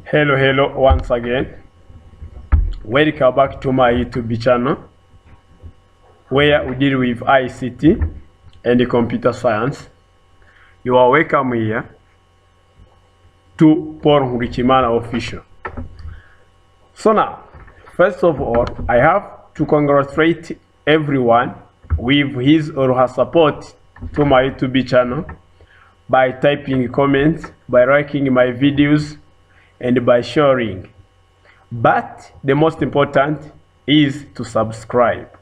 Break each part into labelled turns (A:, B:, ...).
A: Hello once again. Welcome back to my YouTube channel where we deal with ICT and computer science. You are welcome here to Paul Hurikimana Official. So now, first of all, I have to congratulate everyone with his or her support to my YouTube channel by typing comments, by liking my videos, and by sharing. But the most important is to subscribe.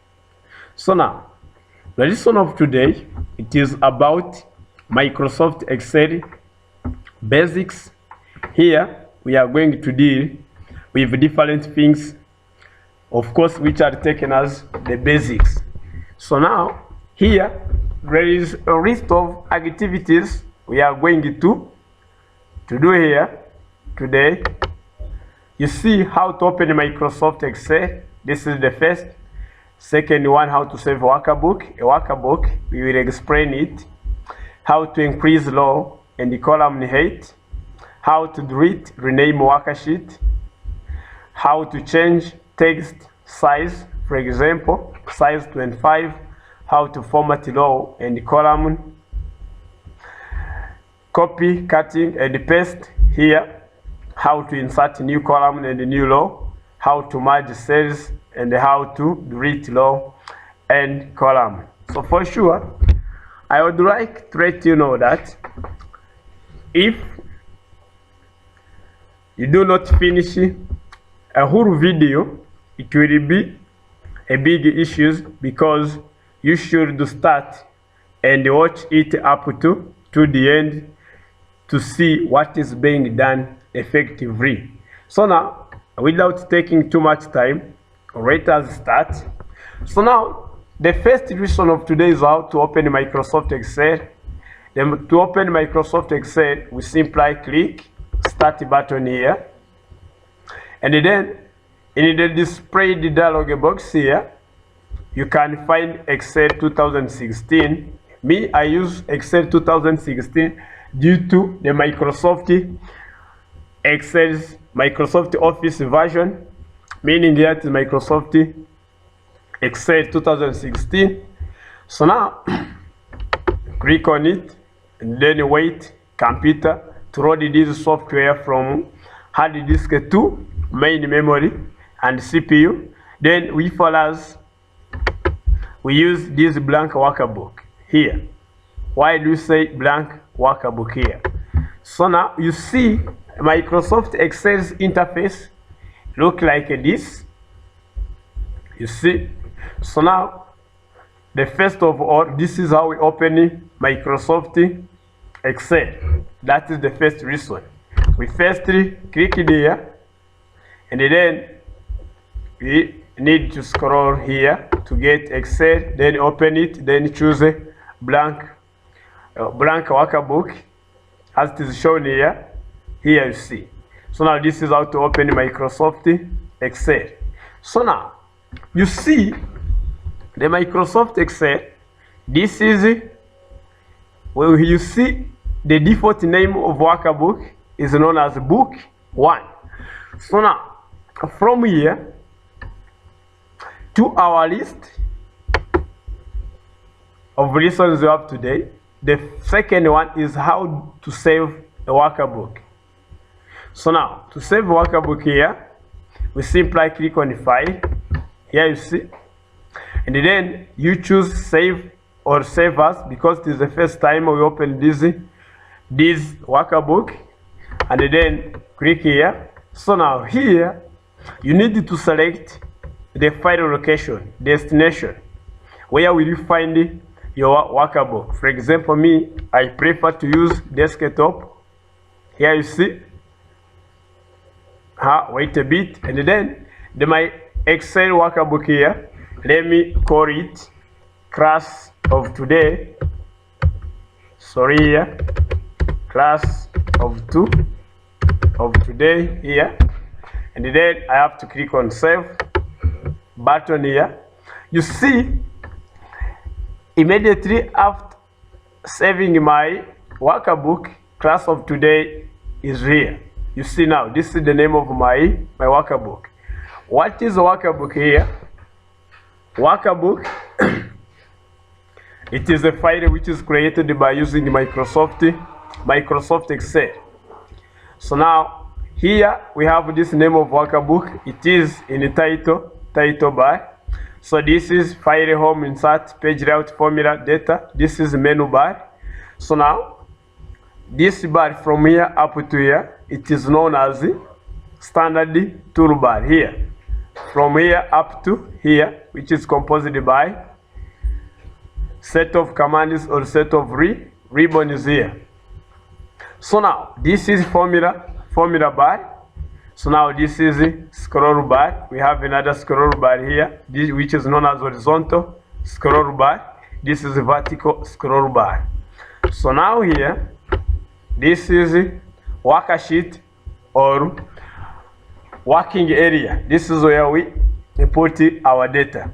A: So now, the lesson of today, it is about Microsoft Excel basics. Here we are going to deal with different things, of course, which are taken as the basics. So now here there is a list of activities we are going to do here today. You see how to open Microsoft Excel. This is the first. Second one, how to save a workbook. We will explain it. How to increase row and column height. How to delete, rename worksheet. How to change text size, for example, size 25. How to format row and column. Copy, cutting and paste here. How to insert new column and new row, how to merge cells, and how to delete row and column. So for sure, I would like to let you know that if you do not finish a whole video, it will be a big issue, because you should start and watch it up to the end to see what is being done effectively. So now, without taking too much time, let us start. So now, the first lesson of today is how to open Microsoft Excel. Then to open Microsoft Excel, we simply click Start button here, and then in the displayed dialog box here, you can find Excel 2016. Me, I use Excel 2016 due to the Microsoft Office version, meaning that is Microsoft Excel 2016. So now click on it and then wait computer to load this software from hard disk to main memory and CPU. Then we use this blank workbook here. Why do you say blank workbook here? So now you see Microsoft Excel's interface look like this. You see. So now, the first of all, this is how we open Microsoft Excel. That is the first reason. We firstly click here, and then we need to scroll here to get Excel. Then open it. Then choose a blank workbook, as it is shown here. Here you see. So now this is how to open Microsoft Excel. So now you see the Microsoft Excel. This is where you see the default name of workbook is known as book 1. So now from here to our list of lessons we have today, the second one is how to save a workbook. So now, to save workbook here, we simply click on File. Here you see. And then you choose Save or Save As, because it is the first time we open this workbook. And then click here. So now here, you need to select the file location, destination. Where will you find your workbook? For example, me, I prefer to use desktop. Here you see. Wait a bit, and then my Excel workbook here, let me call it class of today. Sorry, here, class of today here, and then I have to click on save button here. You see, immediately after saving my workbook, class of today is here. You see now, this is the name of my workbook. What is workbook here? Workbook it is a file which is created by using Microsoft Excel. So now here we have this name of workbook. It is in the title bar. So this is file, home, insert, page layout, formula, data. This is menu bar. So now this bar from here up to here, it is known as standard toolbar here. From here up to here, which is composed by set of commands or set of ribbons here. So now this is formula bar. So now this is scroll bar. We have another scroll bar here, which is known as horizontal scroll bar. This is vertical scroll bar. So now here, this is worksheet or working area. This is where we put our data.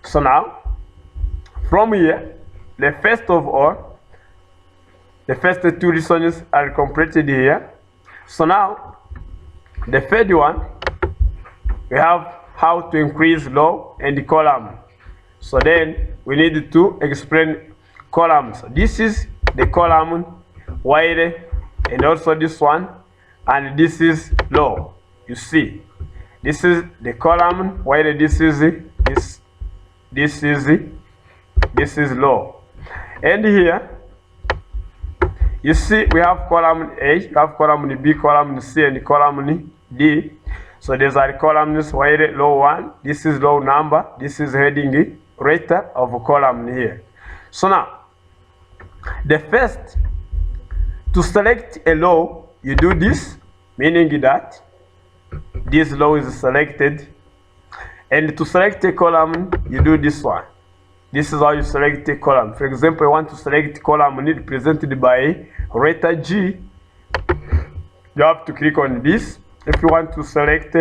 A: So now from here, the first two lessons are completed here. So now the third one, we have how to increase row and column. So then we need to explain columns. This is the column while, and also this one, and this is row. You see, this is the column while this is row. And here you see we have column A, we have column B, column C, and column D. So these are columns while row 1, this is row number, this is heading rate of column here. So now the first, to select a row, you do this, meaning that this row is selected, and to select a column, you do this one. This is how you select a column. For example, you want to select column represented by letter G. You have to click on this. If you want to select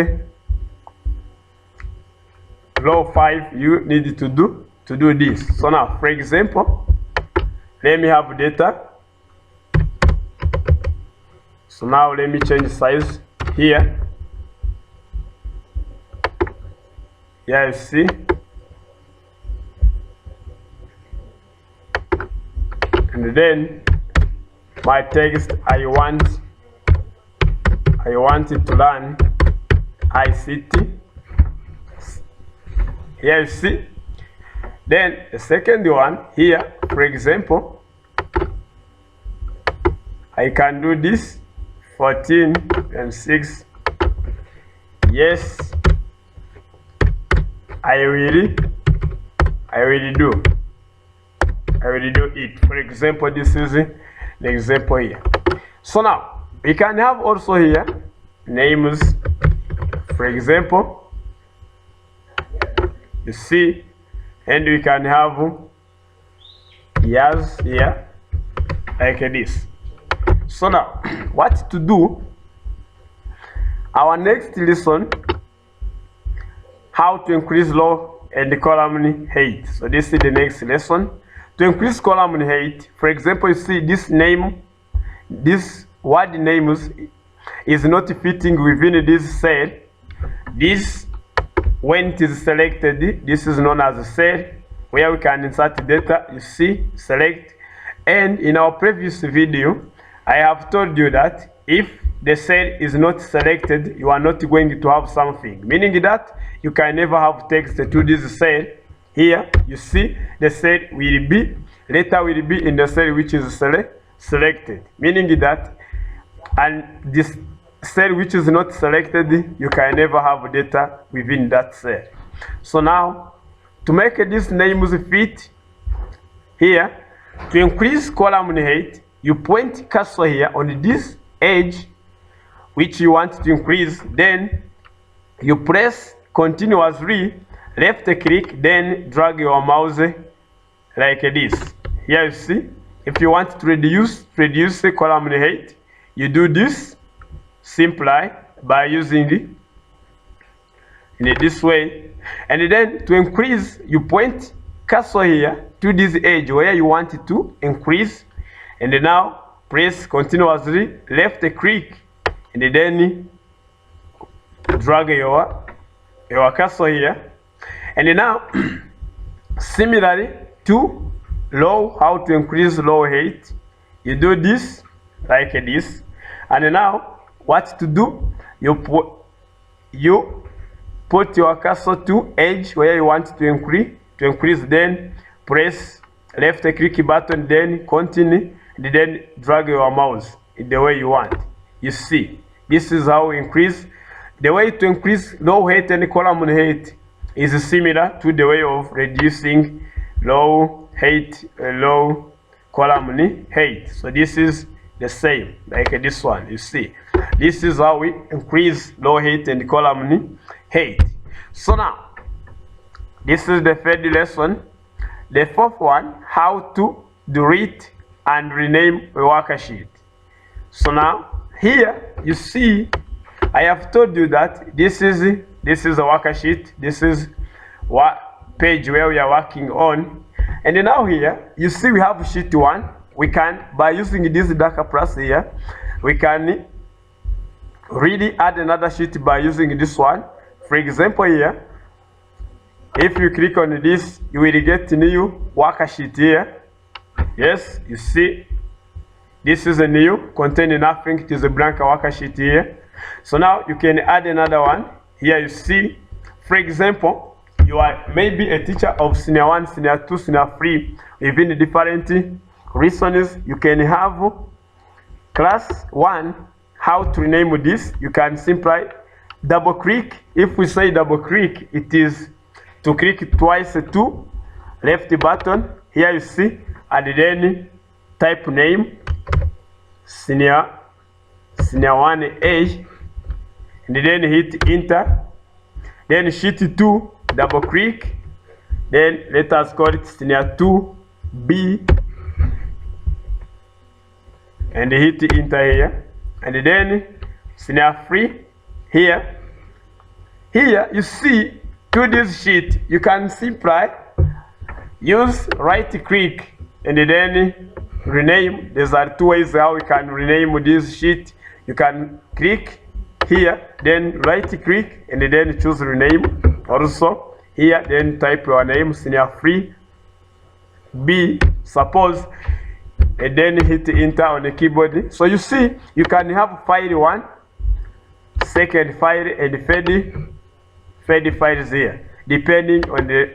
A: row 5, you need to do this. So now, for example, let me have data. So now let me change size here. Yeah, you see. And then my text, I want it to learn ICT. Here you see. Then the second one here, for example, I can do this 14 and 6. Yes, I will do it. For example, this is the example here. So now we can have also here names. For example, you see, and we can have years here like this. So now what to do? Our next lesson, how to increase row and column height. So this is the next lesson. To increase column height, for example, you see this name, this word names is not fitting within this cell. This, when it is selected, this is known as a cell where we can insert data. You see, select. And in our previous video, I have told you that if the cell is not selected, you are not going to have something, meaning that you can never have text to this cell. Here you see the cell will be, letter will be in the cell which is selected, meaning that, and this cell which is not selected, you can never have data within that cell. So now to make this names fit here, to increase column height, you point cursor here on this edge which you want to increase, then you press continuously left click, then drag your mouse like this. Here you see, if you want to reduce the column height, you do this simply by using in this way. And then to increase, you point cursor here to this edge where you want it to increase, and now press continuously left click. and then drag your cursor here. And now similarly to low, how to increase low height, you do this like this. And now what to do, you put your cursor to edge where you want to increase, then press left click button, then continue, and then drag your mouse in the way you want. You see, this is how we increase. The way to increase low height and column height is similar to the way of reducing low height, low column height. So this is the same like this one. You see, this is how we increase low height and column height. So now this is the third lesson. The fourth one, how to delete and rename a worksheet. So now here you see, I have told you that this is a worksheet. This is what page where we are working on. And now here you see we have sheet 1. We can, by using this darker plus here, we can really add another sheet by using this one. For example here, if you click on this, you will get a new worksheet here. Yes, you see, this is a new, containing nothing. It is a blank worksheet here. So now you can add another one. Here you see, for example, you are maybe a teacher of senior 1, senior 2, senior 3, within different reasons. You can have class 1, how to rename this. You can simply double click. If we say double click, it is to click twice to left button. Here you see, and then type name senior 1A, and then hit enter. Then sheet 2, double click, then let us call it senior 2B, and hit enter here. And then senior 3 here you see, to this sheet you can simply use right click and then rename. There are two ways how we can rename this sheet. You can click here, then right click and then choose rename. Also here, then type your name senior 3B, suppose, and then hit enter on the keyboard. So you see, you can have file 1, second file, and third files here, depending on the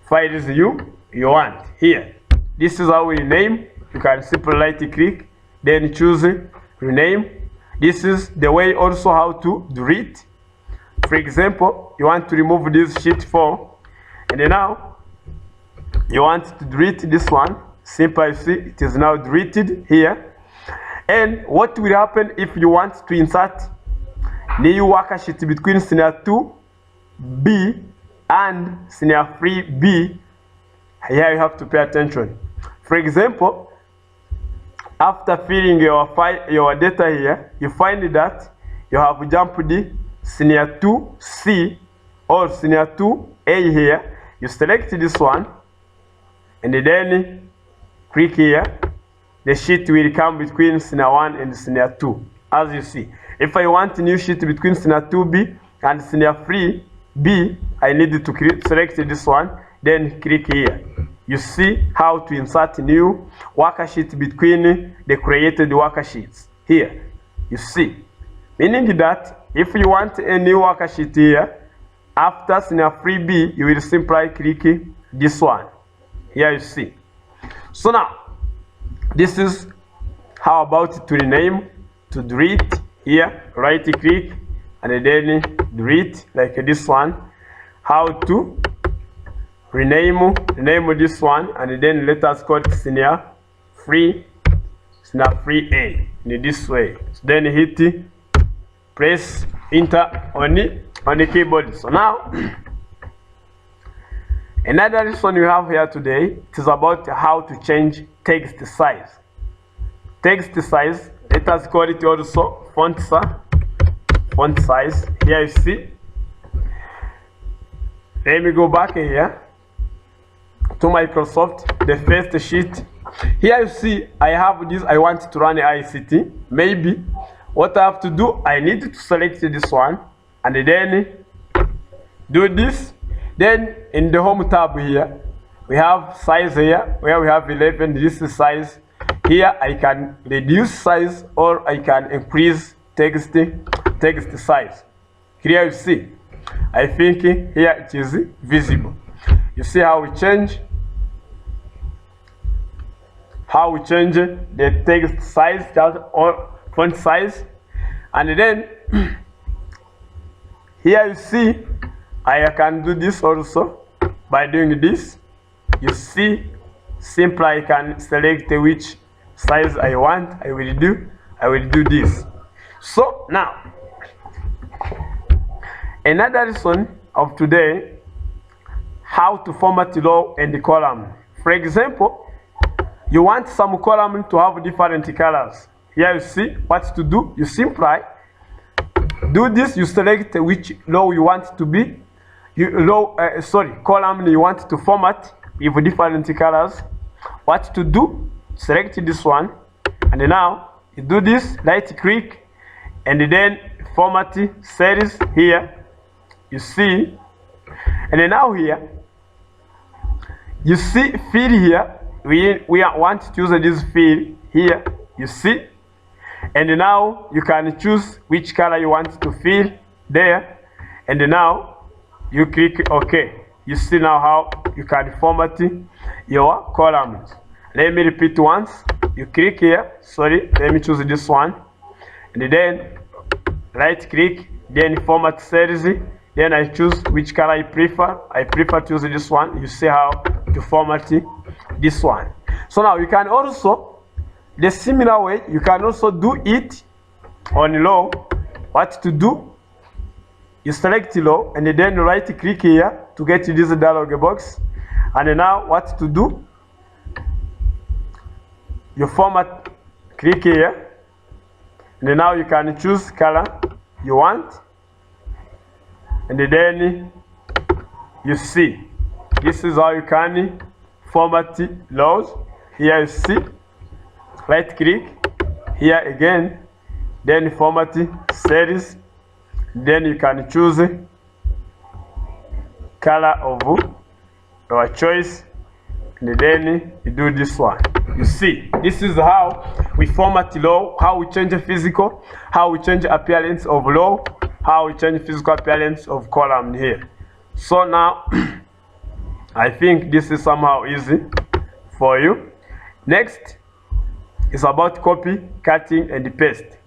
A: files you want. Here, this is how we rename. You can simply right click, then choose rename. This is the way also how to delete. For example, you want to remove this sheet 4, and now you want to delete this one. Simply see, it is now deleted here. And what will happen if you want to insert new worksheet between senior 2B and senior 3B? Here you have to pay attention. For example, after filling your data here, you find that you have jumped the senior 2C or senior 2A here. You select this one and then click here. The sheet will come between senior 1 and senior 2. As you see, if I want a new sheet between senior 2B and senior 3B, I need to select this one, then click here. You see how to insert new worksheet between the created worksheets. Here, you see. Meaning that if you want a new worksheet here, after senior 3B, you will simply click this one. Here you see. So now, this is how about to rename, to delete. Here, right click, and then delete like this one. How to rename this one, and then let us call it senior 3A in this way. So then hit press enter on the keyboard. So now another lesson we have here today, it is about how to change text size. Text size, let us call it also font size. Here you see. Let me go back here to Microsoft, the first sheet. Here you see I have this, I want to run ICT. Maybe what I have to do, I need to select this one and then do this. Then in the home tab here, we have size here where we have 11. This is size. Here I can reduce size or I can increase text size. Here you see, I think here it is visible. You see how we change the text size or font size. And then here you see I can do this also by doing this. You see, simply I can select which size I want. I will do this. So now another lesson of today, how to format row and column. For example, you want some column to have different colors. Here you see what to do. You simply do this. You select which row you want to be, column you want to format with different colors. What to do? Select this one, and now you do this. Right click, and then format cells here. You see, and then now here you see field here. We want to choose this field here. You see, and now you can choose which color you want to fill there, and now you click OK. You see now how you can format your columns. Let me repeat once. You click here. Sorry, let me choose this one, and then right click, then format cells. Then I choose which color I prefer. I prefer to use this one. You see how to format this one. So now you can also, the similar way, you can also do it on row. What to do? You select row and then right click here to get this dialog box. And now what to do? You format, click here, and now you can choose color you want. And then you see, this is how you can format rows. Here you see, right click here again, then format cells. Then you can choose color of your choice, and then you do this one. You see, this is how we format row, how we change physical, how we change appearance of row, how we change physical appearance of column here. So now I think this is somehow easy for you. Next is about copy, cutting, and paste.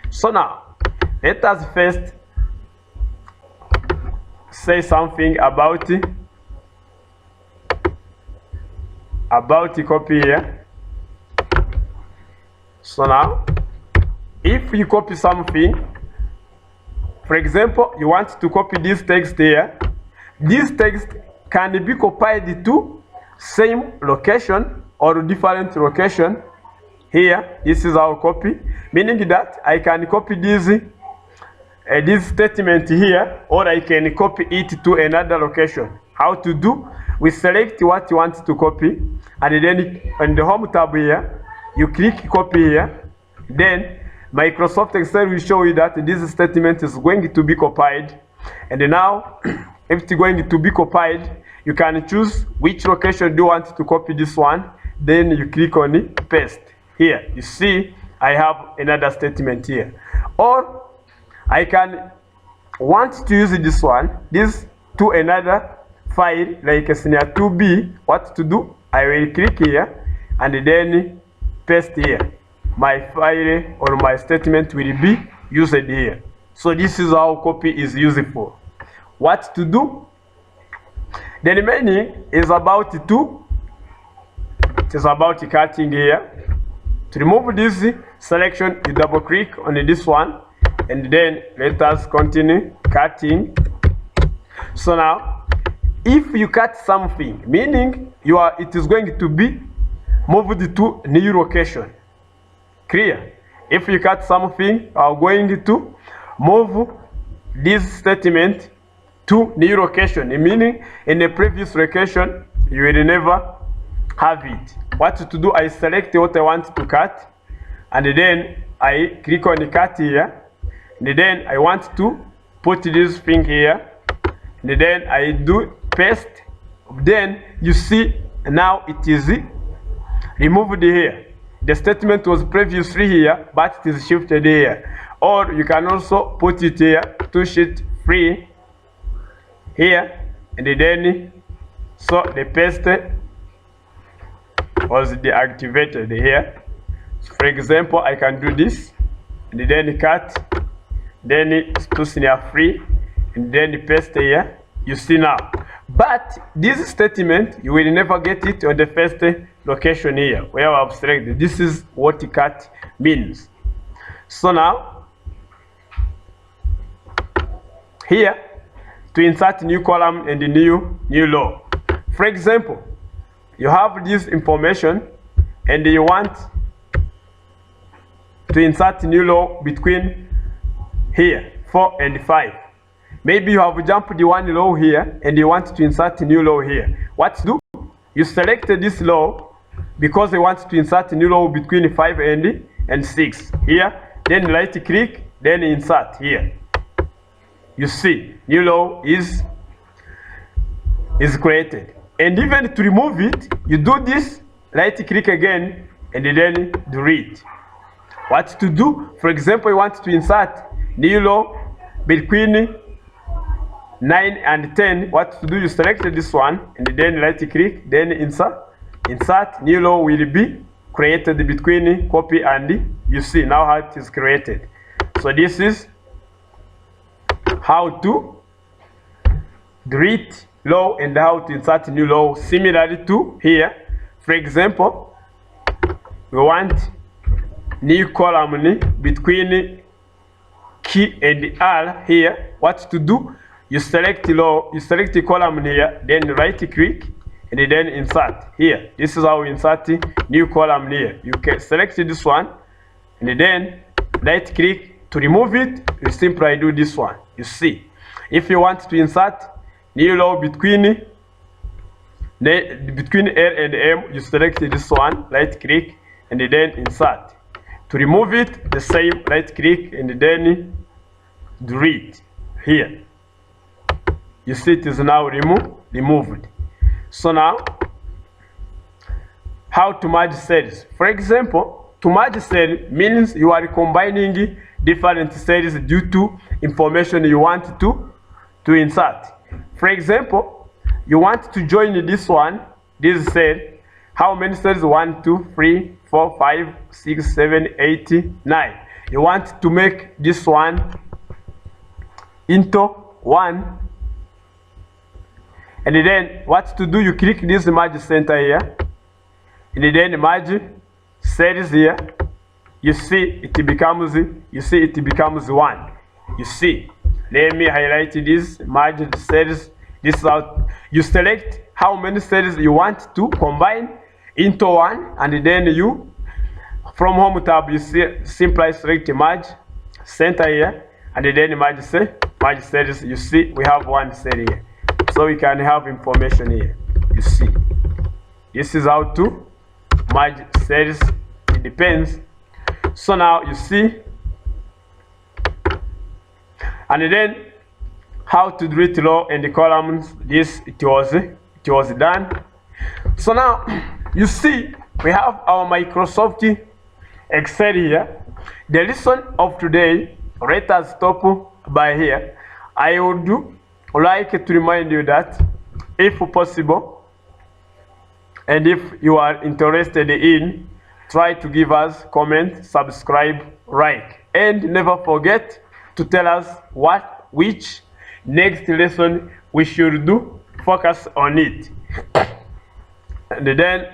A: So now let us first say something about the copy here. So now if you copy something, for example, you want to copy this text here, this text can be copied to same location or different location. Here, this is our copy, meaning that I can copy this statement here, or I can copy it to another location. How to do? We select what you want to copy, and then on the home tab here, you click copy here. Then Microsoft Excel will show you that this statement is going to be copied. And now, if it's going to be copied, you can choose which location do you want to copy this one. Then you click on it, paste. Here, you see, I have another statement here. Or I can want to use this one, this to another file like scenario 2B. What to do? I will click here and then paste here. My file or my statement will be used here. So this is how copy is useful. What to do? The remaining is about it is about cutting here. To remove this selection, you double click on this one, and then let us continue cutting. So now if you cut something, meaning it is going to be moved to new location. Clear? If you cut something, you are going to move this statement to new location, meaning in the previous location you will never have it. What to do? I select what I want to cut, and then I click on the cut here, and then I want to put this thing here, and then I do paste. Then you see now it is removed here. The statement was previously here, but it is shifted here. Or you can also put it here to sheet free here, and then so the paste was deactivated here. So for example, I can do this, and then cut, then to senior free, and then paste here. You see now. But this statement, you will never get it on the first location here where I have selected. This is what cut means. So now, here, to insert new column and new row. For example, you have this information and you want to insert new row between here, 4 and 5. Maybe you have jumped the one row here and you want to insert a new row here. What to do? You select this row because you want to insert a new row between 5 and 6 here. Then right click, then insert here. You see, new row is created. And even to remove it, you do this, right click again, and then delete. What to do? For example, you want to insert new row between 9 and 10. What to do? You select this one and then right click, then insert new row will be created between copy and you see now how it is created. So this is how to delete row and how to insert new row. Similarly to here, for example, we want new column between key and R here. What to do? You select row, you select the column here, then right click and then insert here. This is how we insert new column here. You can select this one and then right click. To remove it, you simply do this one. You see, if you want to insert new row between L and M, you select this one, right click and then insert. To remove it, the same, right click and then delete here. You see it is now removed. So now, how to merge cells? For example, to merge cell means you are combining different cells due to information you want to insert. For example, you want to join this one, this cell. How many cells? 1, 2, 3, 4, 5, 6, 7, 8, 9. You want to make this one into one. And then what to do? You click this merge center here, and then merge cells here. You see it becomes one. You see. Let me highlight this merge cells. This is how you select how many cells you want to combine into one, and then you from home tab you see simply select merge center here, and then merge cells. You see we have one cell here. So we can have information here. You see, this is how to merge cells. It depends. So now you see, and then how to delete row and the columns. This it was done. So now you see we have our Microsoft Excel here. The lesson of today. Let us stop by here. I would like to remind you that if possible and if you are interested in, try to give us comment, subscribe, like, and never forget to tell us which next lesson we should do. Focus on it. And then